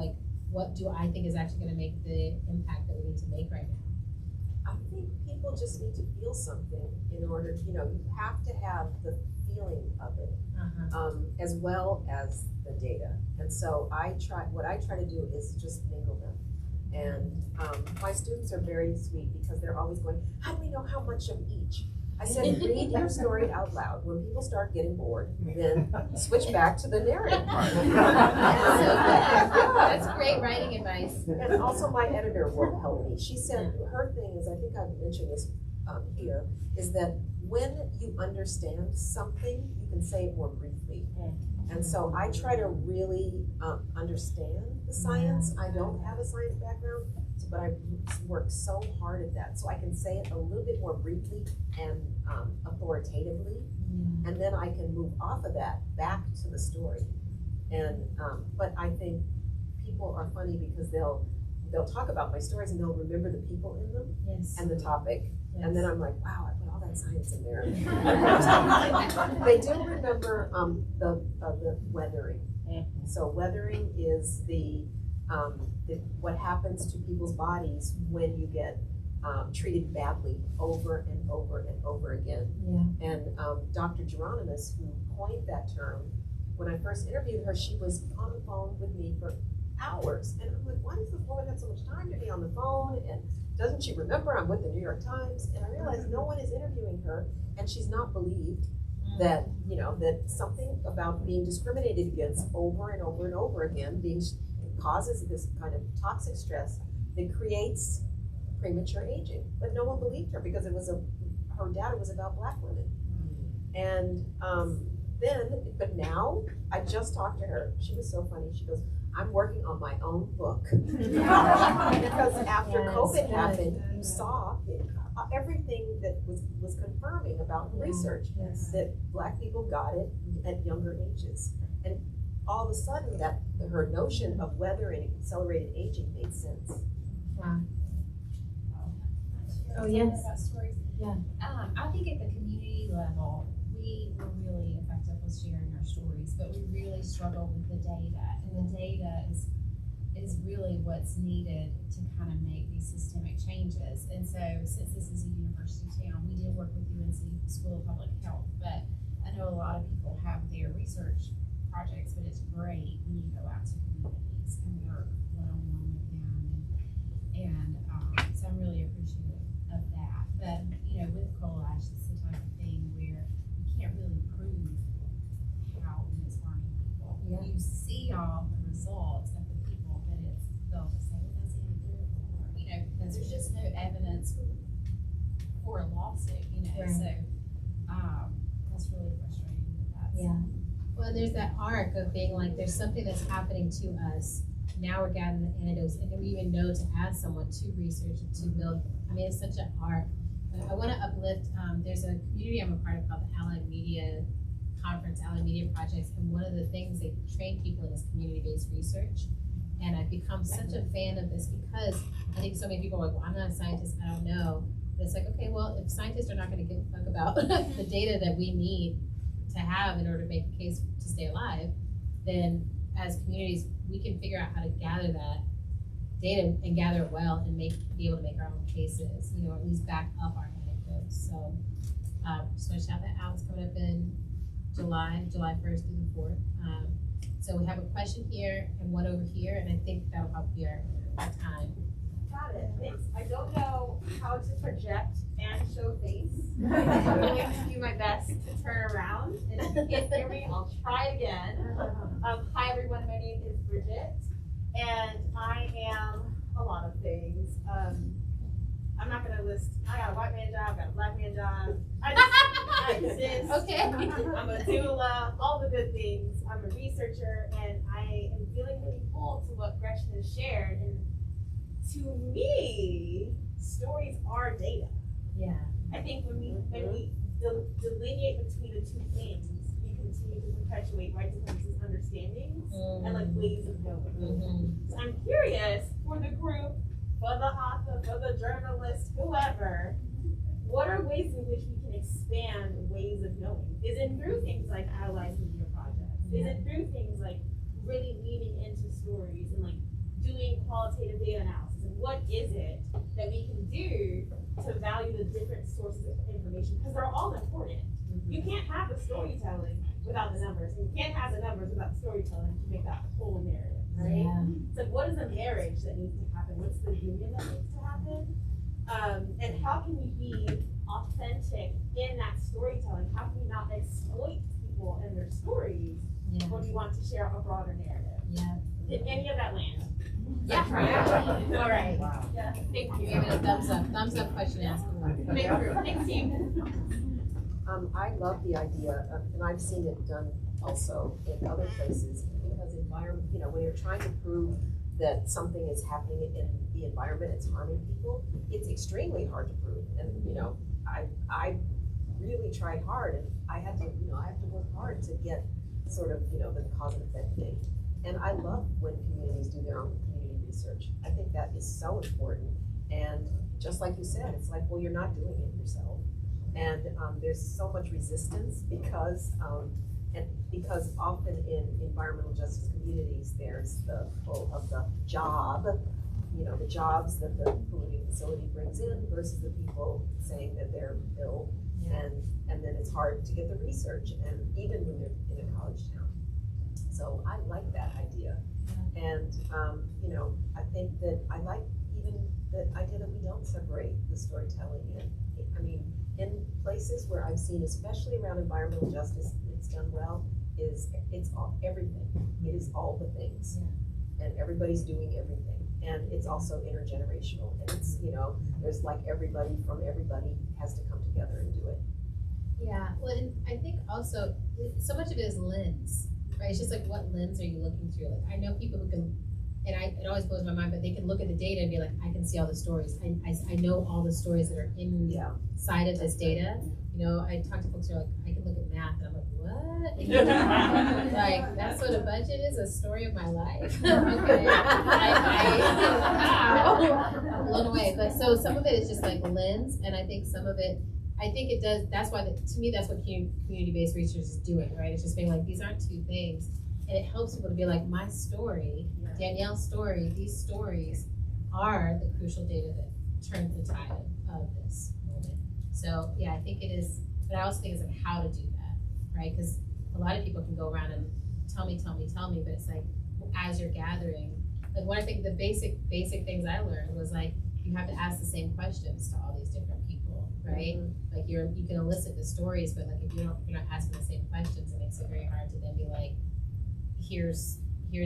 what do I think is actually going to make the impact that we need to make right now? I think people just need to feel something in order, you have to have the feeling of it, as well as the data. And so what I try to do is just mingle them. And my students are very sweet because they're always going, how do we know how much of each? I said, read your story out loud. When people start getting bored, then switch back to the narrative part. That's great writing advice. And also my editor will help me. She said, her thing is, I think I've mentioned this here, is that when you understand something, you can say it more briefly. And so I try to really understand the science. I don't have a science background, but I work so hard at that. So I can say it a little bit more briefly and authoritatively. And then I can move off of that back to the story. And, but I think people are funny because they'll talk about my stories and they'll remember the people in them and the topic. And then I'm like, wow, I put all that science in there. They do remember the weathering. So weathering is the what happens to people's bodies when you get treated badly over and over and over again. And Dr. Geronimus, who coined that term, when I first interviewed her, she was on the phone with me for hours. And I'm like, why does this woman have so much time to be on the phone? And doesn't she remember I'm with the New York Times? And I realized no one is interviewing her, and she's not believed that, you know, that something about being discriminated against over and over and over again causes this kind of toxic stress that creates premature aging. But no one believed her because her data was about Black women. And but now, I just talked to her. She was so funny. She goes, I'm working on my own book. Because after COVID happened, you saw everything that was confirming about the research, that Black people got it at younger ages. And all of a sudden, her notion of weather and accelerated aging made sense. Wow. Oh, yes. Yeah. I think at the community level, we were really effective with sharing our stories, but we really struggle with the data. And the data is really what's needed to kind of make these systemic changes. And so since this is a university town, we did work with UNC School of Public Health, but I know a lot of people have their research projects, but it's great when you go out to communities and work one-on-one with them. And so I'm really appreciative of that. But, you know, with coal ash, it's the type of thing where you can't really prove how it is harming people. You see all the results of the people, but they'll say it doesn't do it, or, you know, because there's just no evidence for a lawsuit, you know. So that's really frustrating with that. Yeah. Well, there's that arc of being like, there's something that's happening to us. Now we're gathering the antidotes, and then we even know to add someone to research to build. I mean, it's such an arc. I want to uplift. There's a community I'm a part of called the Allied Media Conference, Allied Media Projects, and one of the things they train people in is community-based research. And I've become such a fan of this because I think so many people are like, well, I'm not a scientist, I don't know. But it's like, okay, well, if scientists are not going to give a fuck about the data that we need to have in order to make a case to stay alive, then as communities, we can figure out how to gather that data and gather it well and be able to make our own cases, you know, or at least back up our anecdotes. So just want to shout that out. It's coming up in July 1st through the 4th. So we have a question here and one over here, and I think that'll probably be our time. Got it, thanks. I don't know how to project and show face. I'm going to do my best to turn around, and if you can't hear me, I'll try again. Hi everyone, my name is Bridget, and I am a lot of things. I'm not gonna list, I got a white man job, got a black man job, I exist. Okay. I'm a doula, all the good things. I'm a researcher, and I am feeling really pulled to what Gretchen has shared. And to me, stories are data. Yeah. I think when we delineate between the two things, we continue to perpetuate white supremacist understandings and like ways of knowing. So I'm curious for the group, for the author, for the journalist, whoever, what are ways in which we can expand ways of knowing? Is it through things like allies media projects? Is it through things like really leaning into stories and like doing qualitative data analysis? And what is it that we can do to value the different sources of information? Because they're all important. You can't have the storytelling without the numbers. And you can't have the numbers without the storytelling to make that whole narrative, right? Yeah. So what is a marriage that needs to happen? What's the union that needs to happen? And how can we be authentic in that storytelling? How can we not exploit people and their stories when we want to share a broader narrative? Yeah. Did any of that land? Yeah. All right. Wow. Yeah. Thank you. Give it a thumbs up. Thumbs up question asking. Thanks, team. I love the idea of, and I've seen it done also in other places, because environment, when you're trying to prove that something is happening in the environment, it's harming people, it's extremely hard to prove. And, I really tried hard, and I have to work hard to get sort of, the cause and effect thing. And I love when communities do their own community research. I think that is so important. And just like you said, it's like, well, you're not doing it yourself. And there's so much resistance because often in environmental justice communities, there's the pull of the job, the jobs that the polluting facility brings in versus the people saying that they're ill. And then it's hard to get the research, and even when they're in a college town. So I like that idea. And, I think that I like even the idea that we don't separate the storytelling. In places where I've seen, especially around environmental justice, it's done well, it's all everything. It is all the things. And everybody's doing everything. And it's also intergenerational. And it's, there's like everybody from everybody has to come together and do it. Yeah, well, and I think also, so much of it is lens, right? It's just like, what lens are you looking through? Like, I know people who can, and it always blows my mind, but they can look at the data and be like, I can see all the stories. I know all the stories that are inside of this data. I talk to folks who are like, I can look at math, and I'm like, what? Like, that's what a budget is, a story of my life? Okay. I'm blown away. But so some of it is just like lens, and I think some of it, it does, that's why, to me, that's what community-based research is doing, right? It's just being like, these aren't two things. And it helps people to be like, my story, Danielle's story, these stories are the crucial data that turned the tide of this moment. So yeah, I think it is, but I also think it's like how to do that, right? Because a lot of people can go around and tell me, but it's like, as you're gathering, like what I think the basic things I learned was like, you have to ask the same questions to all these different people, right? Like you can elicit the stories, but like if you're not asking the same questions, it makes it very hard to then be like, here's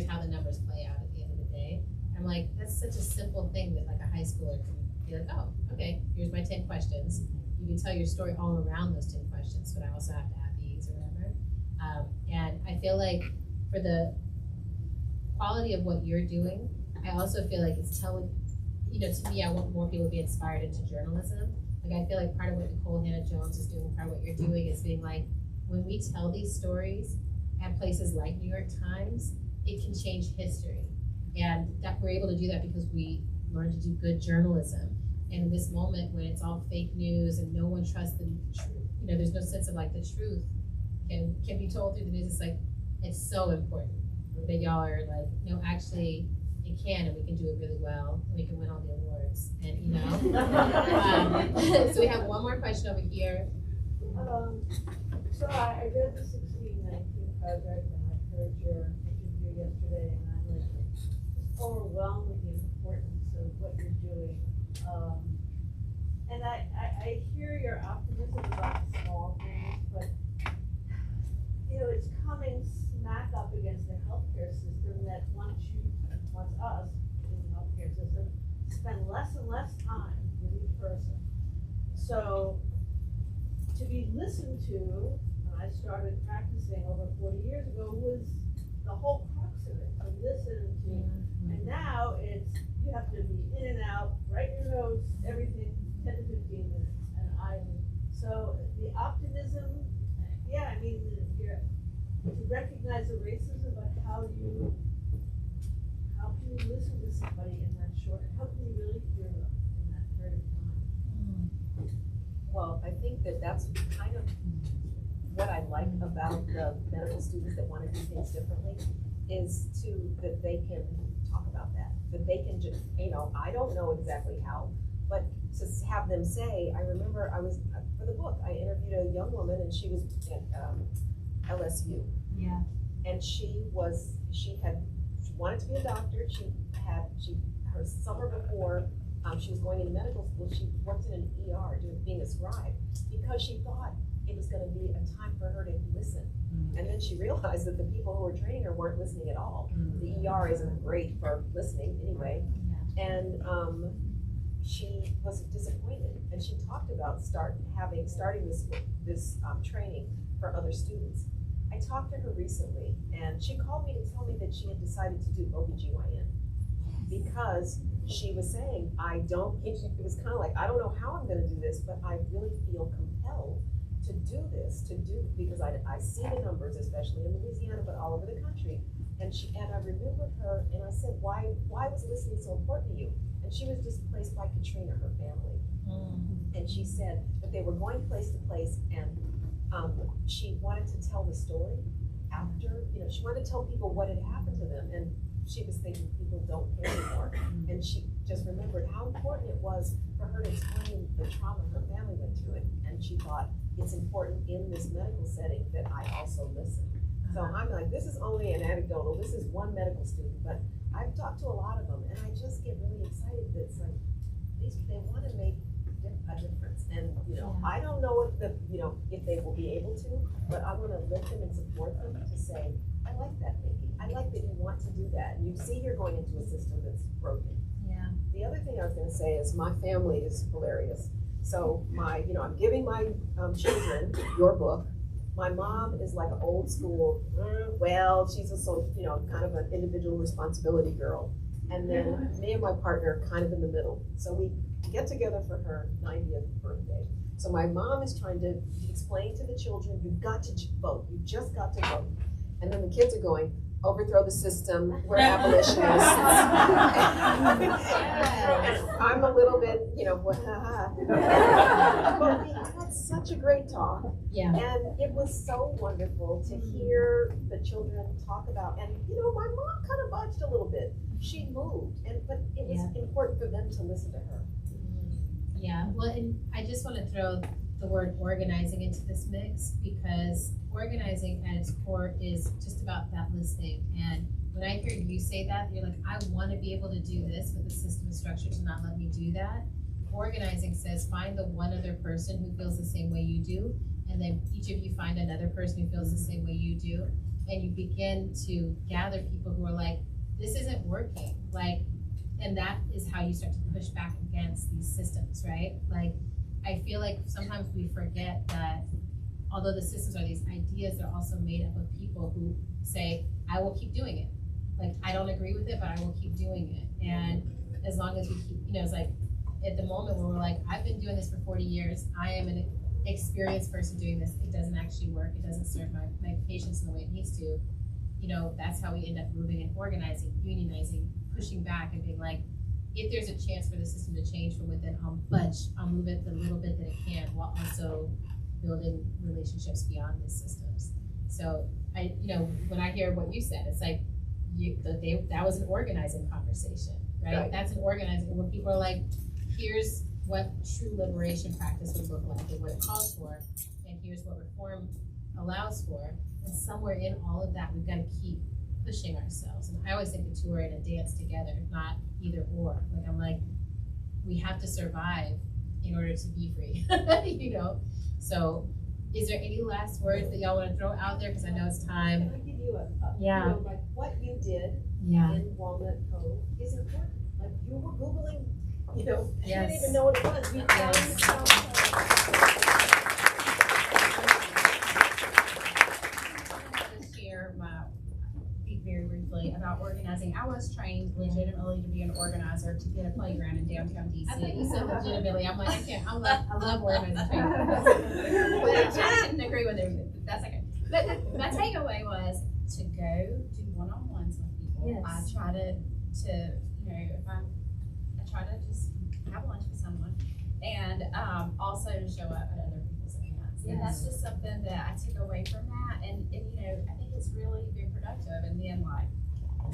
how the numbers play out at the end of the day. I'm like, that's such a simple thing that like a high schooler can be like, oh, okay, here's my 10 questions. You can tell your story all around those 10 questions, but I also have to add these or whatever. And I feel like for the quality of what you're doing, I also feel like it's telling, to me, I want more people to be inspired into journalism. Like I feel like part of what Nicole Hannah-Jones is doing, part of what you're doing is being like, when we tell these stories at places like New York Times, it can change history. And that we're able to do that because we learned to do good journalism. And in this moment when it's all fake news and no one trusts the truth, there's no sense of like the truth can be told through the news. It's like, it's so important that y'all are like, no, actually it can, and we can do it really well. And we can win all the awards, and so we have one more question over here. So I read the 1619 project, and I heard your interview yesterday, and I'm like just overwhelmed with the importance of what you're doing. And I hear your optimism about the small things, but it's coming smack up against the healthcare system that wants us in the healthcare system spend less and less time with each person. So to be listened to, when I started practicing over 40 years ago, was the whole crux of it, of listening to. And now it's, you have to be in and out, write your notes, everything, 10 to 15 minutes. So the optimism, to recognize the racism, but how can you listen to somebody in that short, how can you really hear them in that period of time? Well, I think that's kind of what I like about the medical students that want to do things differently, is that they can talk about that they can just, I don't know exactly how, but to have them say, I remember for the book, I interviewed a young woman, and she was at LSU. Yeah. And she wanted to be a doctor. Her summer before she was going into medical school, she worked in an ER being a scribe, because she thought it was going to be a time for her to listen. And then she realized that the people who were training her weren't listening at all. The ER isn't great for listening anyway. And she was disappointed, and she talked about starting this training for other students. I talked to her recently, and she called me to tell me that she had decided to do OBGYN because she was saying, it was kind of like, I don't know how I'm gonna do this, but I really feel compelled to do this, because I see the numbers, especially in Louisiana, but all over the country. And I remembered her, and I said, why was listening so important to you? And she was displaced by Katrina, her family. And she said that they were going place to place, and she wanted to tell the story after, she wanted to tell people what had happened to them. And she was thinking people don't care anymore. And she just remembered how important it was for her to explain the trauma her family went through. And she thought, it's important in this medical setting that I also listen. So I'm like, this is only an anecdotal, this is one medical student, but I've talked to a lot of them, and I just get really excited that it's like, they want to make a difference. And, I don't know if they will be able to, but I want to lift them and support them to say, I like that, Nikki. I like that you want to do that. And you see you're going into a system that's broken. Yeah. The other thing I was going to say is my family is hilarious. So I'm giving my children your book. My mom is like an old school, she's a kind of an individual responsibility girl. And then me and my partner kind of in the middle. So we get together for her 90th birthday. So my mom is trying to explain to the children, you've got to vote, you just got to vote. And then the kids are going, overthrow the system, we're abolitionists. I'm a little bit, but we had such a great talk. Yeah. And it was so wonderful to hear the children talk about, and my mom kind of budged a little bit. She moved, but it was important for them to listen to her. Yeah, well, and I just want to throw the word organizing into this mix, because organizing at its core is just about that listening. And when I hear you say that, you're like, I want to be able to do this, but the system is structured to not let me do that. Organizing says find the one other person who feels the same way you do, and then each of you find another person who feels the same way you do, and you begin to gather people who are like, this isn't working, and that is how you start to push back against these systems, right? I feel like sometimes we forget that although the systems are these ideas, they're also made up of people who say, I will keep doing it. I don't agree with it, but I will keep doing it. And as long as we keep, it's like at the moment where we're like, I've been doing this for 40 years, I am an experienced person doing this, it doesn't actually work, it doesn't serve my patients in the way it needs to, that's how we end up moving and organizing, unionizing, pushing back and being like, if there's a chance for the system to change from within, I'll move it the little bit that it can, while also building relationships beyond these systems. So when I hear what you said, it's like that was an organizing conversation, right? That's an organizing, when people are like, here's what true liberation practice would look like and what it calls for, and here's what reform allows for. And somewhere in all of that, we've got to keep pushing ourselves. And I always think the two are in a dance together, not either or. We have to survive in order to be free, So is there any last words that y'all want to throw out there? Because I know it's time. Can I give you what you did in Walnut Cove is important. You were Googling, you didn't even know what it was. You very briefly about organizing. I was trained legitimately to be an organizer to get a playground in downtown DC. I thought you said legitimately. I'm like, I can't. I love organizing. I didn't agree with everything, but that's okay. But my takeaway was to go do one-on-ones with people. Yes. I try to I try to just have lunch with someone, and also to show up at other people's events. And that's just something that I took away from that. And I think it's really been productive. And then when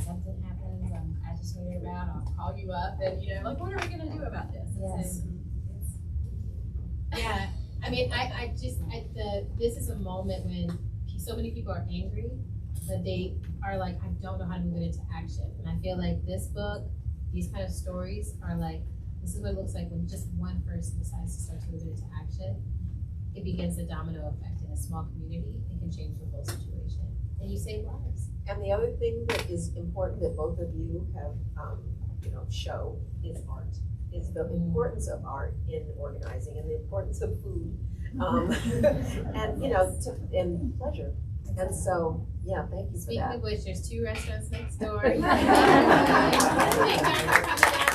something happens I'm agitated about, I'll call you up and what are we gonna do about this? Yes. So, Yeah, I mean, this is a moment when so many people are angry that they are like, I don't know how to move it into action. And I feel like this book, these kind of stories are like, this is what it looks like when just one person decides to start to move it into action. It begins a domino effect in a small community. It can change the whole situation, and you save lives. And the other thing that is important that both of you have, show is art. Is the importance of art in organizing and the importance of food, and and pleasure. And so, yeah, thank you for Speaking that. of which, there's 2 restaurants next door. Thank you for coming out.